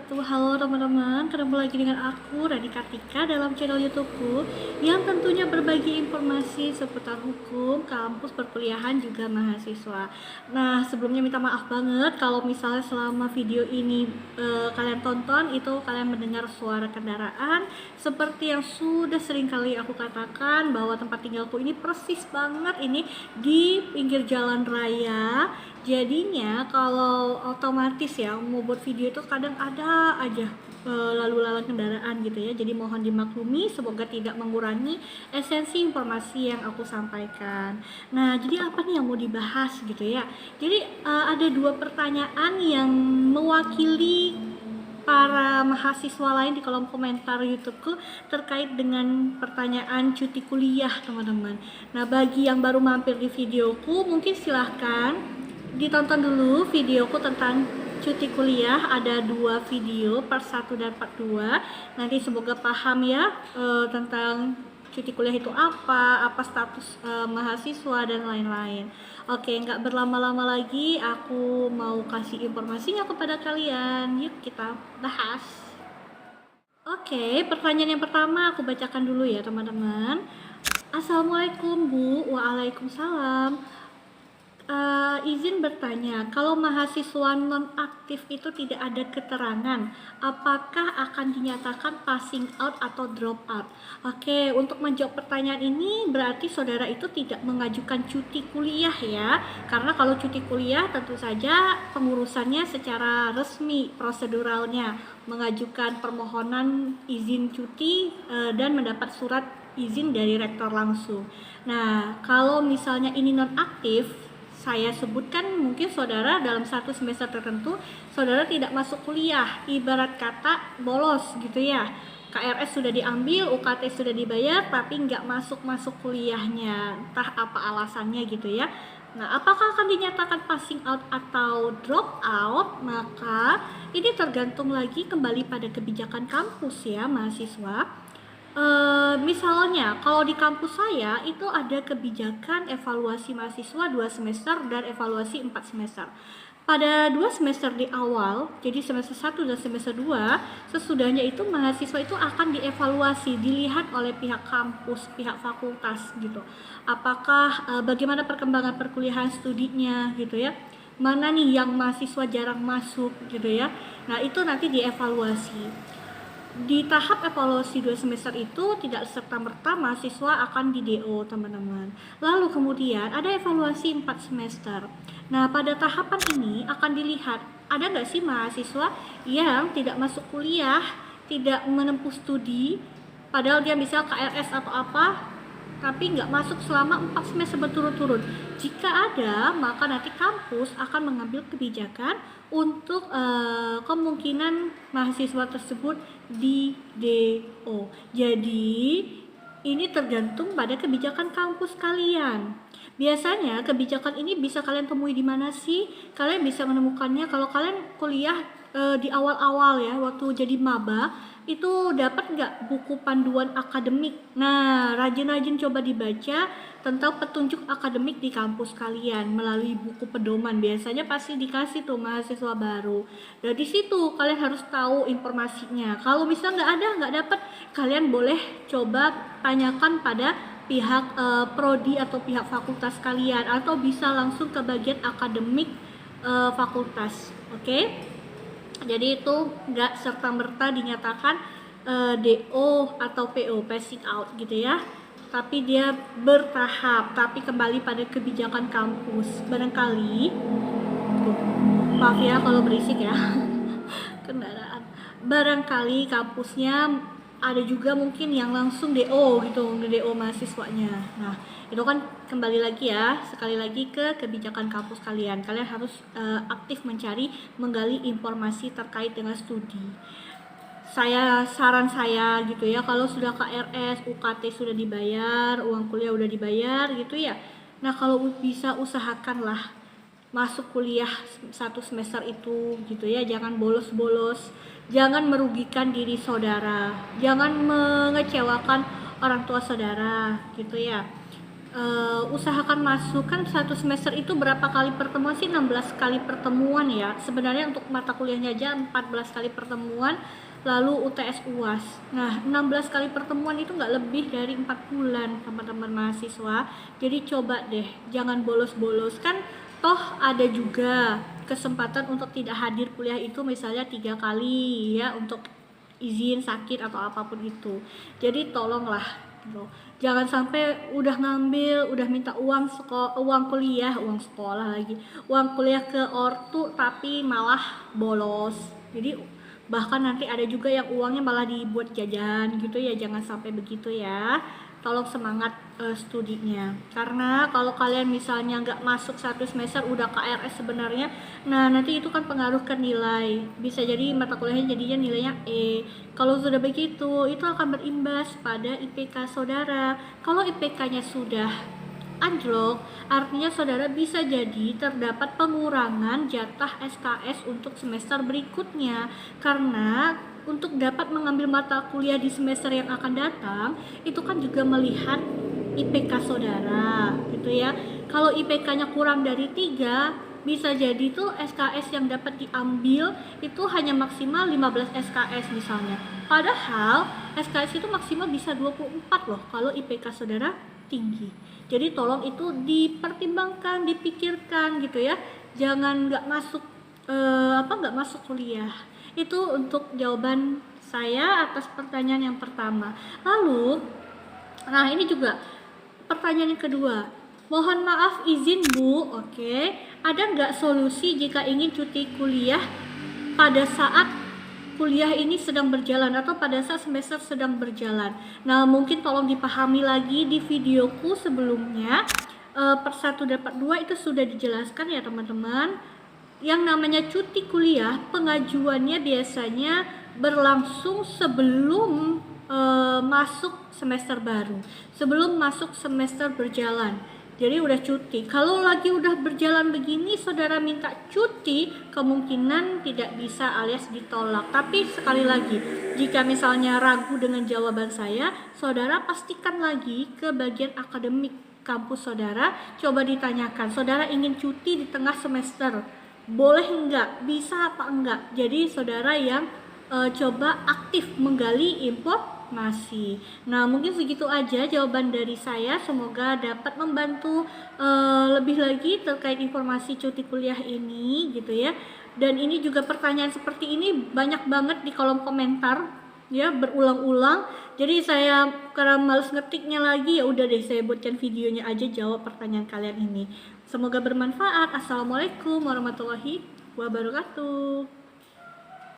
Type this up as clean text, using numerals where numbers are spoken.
wabarakatuh. Halo teman-teman, ketemu lagi dengan aku Rani Kartika dalam channel YouTubeku yang tentunya berbagi informasi seputar hukum, kampus, perkuliahan, juga mahasiswa. Nah, sebelumnya minta maaf banget kalau misalnya selama video ini kalian tonton itu kalian mendengar suara kendaraan seperti yang sudah sering kali aku katakan bahwa tempat tinggalku ini persis banget ini di pinggir jalan raya. Jadinya kalau otomatis ya mau buat video itu kadang ada aja lalu lalang kendaraan gitu ya. Jadi mohon dimaklumi, semoga tidak mengurangi esensi informasi yang aku sampaikan. Nah, jadi apa nih yang mau dibahas gitu ya. Jadi ada dua pertanyaan yang mewakili para mahasiswa lain di kolom komentar YouTubeku terkait dengan pertanyaan cuti kuliah, teman-teman. Nah, bagi yang baru mampir di videoku, mungkin silahkan ditonton dulu videoku tentang cuti kuliah. Ada dua video, part 1 dan part 2. Nanti semoga paham ya tentang cuti kuliah itu apa status mahasiswa dan lain-lain. Oke, nggak berlama-lama lagi, aku mau kasih informasinya kepada kalian. Yuk kita bahas. Oke, pertanyaan yang pertama aku bacakan dulu ya teman-teman. Assalamualaikum Bu. Waalaikumsalam. Izin bertanya, kalau mahasiswa non-aktif itu tidak ada keterangan, apakah akan dinyatakan passing out atau drop out? Oke, untuk menjawab pertanyaan ini berarti saudara itu tidak mengajukan cuti kuliah ya, karena kalau cuti kuliah tentu saja pengurusannya secara resmi, proseduralnya, mengajukan permohonan izin cuti dan mendapat surat izin dari rektor langsung. Nah, kalau misalnya ini non-aktif, saya sebutkan mungkin saudara dalam satu semester tertentu saudara tidak masuk kuliah, ibarat kata bolos gitu ya. KRS sudah diambil, UKT sudah dibayar, tapi nggak masuk kuliahnya, entah apa alasannya gitu ya. Nah, apakah akan dinyatakan passing out atau drop out? Maka ini tergantung lagi kembali pada kebijakan kampus ya mahasiswa. Misalnya kalau di kampus saya itu ada kebijakan evaluasi mahasiswa 2 semester dan evaluasi 4 semester. Pada 2 semester di awal, jadi semester 1 dan semester 2, sesudahnya itu mahasiswa itu akan dievaluasi, dilihat oleh pihak kampus, pihak fakultas gitu. Apakah bagaimana perkembangan perkuliahan studinya gitu ya. Mana nih yang mahasiswa jarang masuk gitu ya. Nah, itu nanti dievaluasi. Di tahap evaluasi 2 semester itu tidak serta-merta mahasiswa akan di DO teman-teman. Lalu kemudian ada evaluasi 4 semester. Nah, pada tahapan ini akan dilihat ada nggak sih mahasiswa yang tidak masuk kuliah, tidak menempuh studi, padahal dia misal KRS atau apa, tapi nggak masuk selama 4 semester berturut-turut. Jika ada, maka nanti kampus akan mengambil kebijakan untuk kemungkinan mahasiswa tersebut di DO. Jadi ini tergantung pada kebijakan kampus kalian. Biasanya kebijakan ini bisa kalian temui di mana sih? Kalian bisa menemukannya kalau kalian kuliah di awal-awal ya, waktu jadi maba itu dapat nggak buku panduan akademik. Nah, rajin-rajin coba dibaca tentang petunjuk akademik di kampus kalian melalui buku pedoman. Biasanya pasti dikasih tuh mahasiswa baru. Dan di situ kalian harus tahu informasinya. Kalau misalnya nggak dapat, kalian boleh coba tanyakan pada pihak prodi atau pihak fakultas kalian, atau bisa langsung ke bagian akademik fakultas. Oke? Jadi itu nggak serta-merta dinyatakan DO atau PO, passing out gitu ya, tapi dia bertahap, tapi kembali pada kebijakan kampus. Barangkali, maaf ya kalau berisik ya kendaraan, barangkali kampusnya ada juga mungkin yang langsung DO gitu, DO mahasiswanya. Nah, itu kan kembali lagi ya, sekali lagi ke kebijakan kampus kalian. Kalian harus aktif mencari, menggali informasi terkait dengan studi. Saran saya gitu ya, kalau sudah KRS, UKT sudah dibayar, uang kuliah udah dibayar gitu ya. Nah, kalau bisa usahakanlah masuk kuliah 1 semester itu gitu ya, jangan bolos-bolos, jangan merugikan diri saudara, jangan mengecewakan orang tua saudara gitu ya. usahakan masuk. Kan satu semester itu berapa kali pertemuan sih? 16 kali pertemuan ya. Sebenarnya untuk mata kuliahnya aja 14 kali pertemuan, lalu UTS UAS. Nah, 16 kali pertemuan itu nggak lebih dari 4 bulan teman-teman mahasiswa. Jadi coba deh, jangan bolos-bolos. Kan toh ada juga kesempatan untuk tidak hadir kuliah itu misalnya 3 kali ya, untuk izin sakit atau apapun itu. Jadi tolonglah gitu. Jangan sampai udah ngambil, udah minta uang uang sekolah lagi, uang kuliah ke ortu tapi malah bolos. Jadi bahkan nanti ada juga yang uangnya malah dibuat jajan gitu ya. Jangan sampai begitu ya. Tolong semangat studinya, karena kalau kalian misalnya nggak masuk satu semester udah KRS sebenarnya, nah nanti itu kan pengaruh ke nilai, bisa jadi mata kuliahnya jadinya nilainya E. Kalau sudah begitu itu akan berimbas pada IPK saudara. Kalau IPK-nya sudah anjlok, artinya saudara bisa jadi terdapat pengurangan jatah SKS untuk semester berikutnya, karena untuk dapat mengambil mata kuliah di semester yang akan datang itu kan juga melihat IPK saudara gitu ya. Kalau IPK-nya kurang dari 3, bisa jadi tuh SKS yang dapat diambil itu hanya maksimal 15 SKS misalnya. Padahal SKS itu maksimal bisa 24 loh kalau IPK saudara tinggi. Jadi tolong itu dipertimbangkan, dipikirkan gitu ya. Jangan nggak masuk kuliah. Itu untuk jawaban saya atas pertanyaan yang pertama. Lalu, nah ini juga pertanyaan yang kedua. Mohon maaf izin Bu, oke. Ada nggak solusi jika ingin cuti kuliah pada saat kuliah ini sedang berjalan atau pada saat semester sedang berjalan? Nah, mungkin tolong dipahami lagi di videoku sebelumnya. Per 1 dan per 2 itu sudah dijelaskan ya teman-teman. Yang namanya cuti kuliah, pengajuannya biasanya berlangsung sebelum masuk semester baru, sebelum masuk semester berjalan. Jadi udah cuti. Kalau lagi udah berjalan begini saudara minta cuti, kemungkinan tidak bisa alias ditolak. Tapi sekali lagi, jika misalnya ragu dengan jawaban saya, saudara pastikan lagi ke bagian akademik kampus saudara. Coba ditanyakan, saudara ingin cuti di tengah semester, boleh enggak, bisa apa enggak. Jadi saudara yang coba aktif menggali informasi. Nah, mungkin segitu aja jawaban dari saya. Semoga dapat membantu lebih lagi terkait informasi cuti kuliah ini gitu ya. Dan ini juga pertanyaan seperti ini banyak banget di kolom komentar ya, berulang-ulang. Jadi saya karena males ngetiknya lagi, ya udah deh saya buatkan videonya aja jawab pertanyaan kalian ini. Semoga bermanfaat. Assalamualaikum warahmatullahi wabarakatuh.